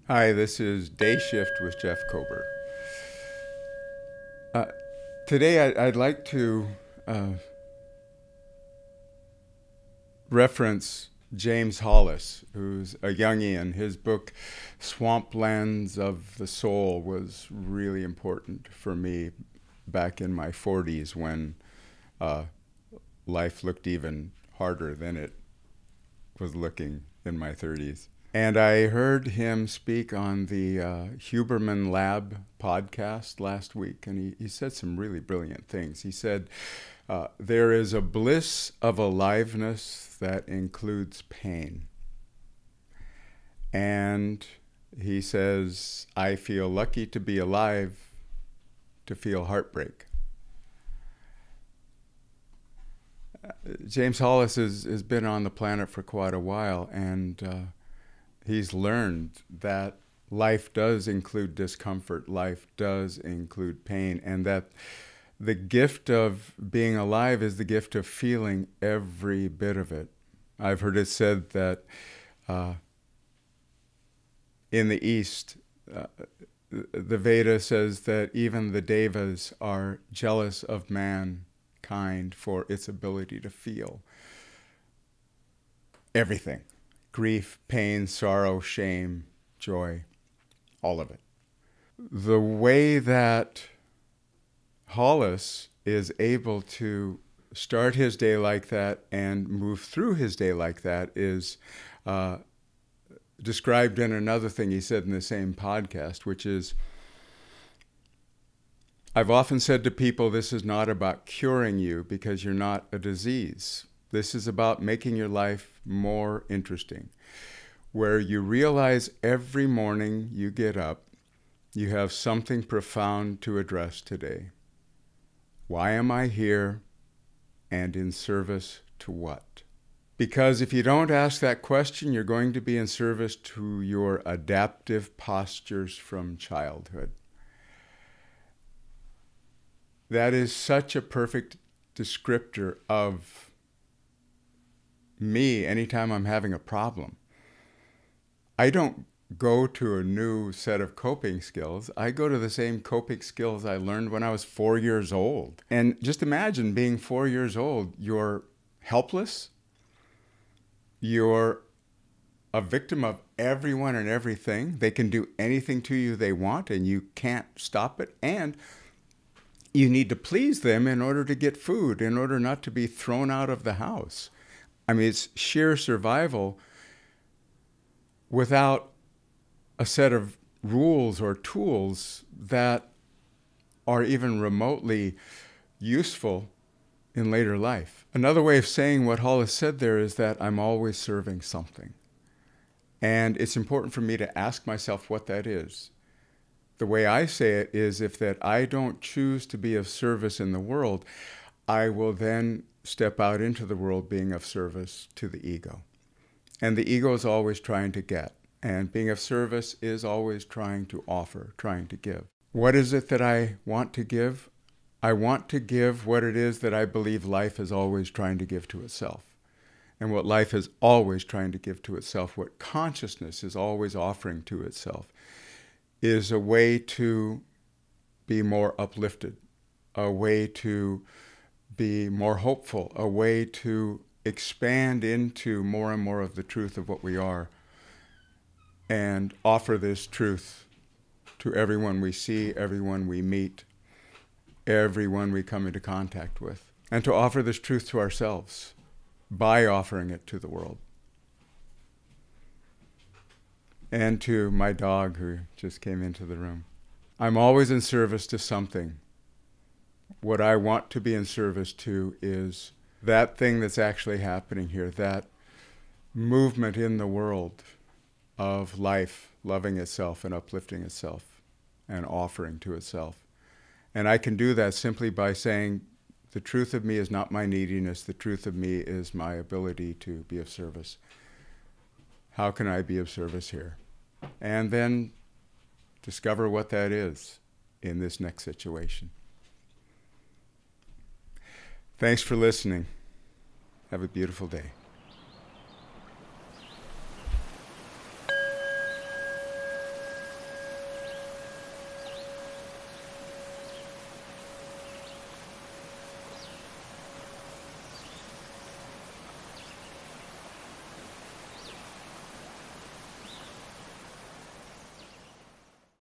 Hi, this is Day Shift with Jeff Kober. Uh, Today I'd like to uh, reference James Hollis, who's a Jungian. His book, Swamplands of the Soul, was really important for me back in my 40s when uh, life looked even harder than it was looking in my 30s. And I heard him speak on the Huberman Lab podcast last week, and he said some really brilliant things. He said, there is a bliss of aliveness that includes pain. And he says, I feel lucky to be alive to feel heartbreak. James Hollis has been on the planet for quite a while, and he's learned that life does include discomfort, life does include pain, and that the gift of being alive is the gift of feeling every bit of it. I've heard it said that in the East, the Veda says that even the Devas are jealous of mankind for its ability to feel everything. Grief, pain, sorrow, shame, joy, all of it. The way that Hollis is able to start his day like that and move through his day like that is described in another thing he said in the same podcast, which is, I've often said to people, this is not about curing you because you're not a disease. This is about making your life more interesting, where you realize every morning you get up, you have something profound to address today. Why am I here, and in service to what? Because if you don't ask that question, you're going to be in service to your adaptive postures from childhood. That is such a perfect descriptor of me anytime I'm having a problem. I don't go to a new set of coping skills. I go to the same coping skills I learned when I was 4 years old. And just imagine being 4 years old. You're helpless. You're a victim of everyone and everything. They can do anything to you they want, and you can't stop it. And you need to please them in order to get food, in order not to be thrown out of the house. I mean, it's sheer survival without a set of rules or tools that are even remotely useful in later life. Another way of saying what Hollis said there is that I'm always serving something. And it's important for me to ask myself what that is. The way I say it is, if that I don't choose to be of service in the world, I will then step out into the world being of service to the ego. And the ego is always trying to get. And being of service is always trying to offer, trying to give. What is it that I want to give? I want to give what it is that I believe life is always trying to give to itself. And what life is always trying to give to itself, what consciousness is always offering to itself, is a way to be more uplifted, a way to be more hopeful, a way to expand into more and more of the truth of what we are, and offer this truth to everyone we see, everyone we meet, everyone we come into contact with, and to offer this truth to ourselves by offering it to the world. And to my dog who just came into the room. I'm always in service to something. What I want to be in service to is that thing that's actually happening here, that movement in the world of life loving itself and uplifting itself and offering to itself. And I can do that simply by saying, the truth of me is not my neediness, the truth of me is my ability to be of service. How can I be of service here? And then discover what that is in this next situation. Thanks for listening. Have a beautiful day.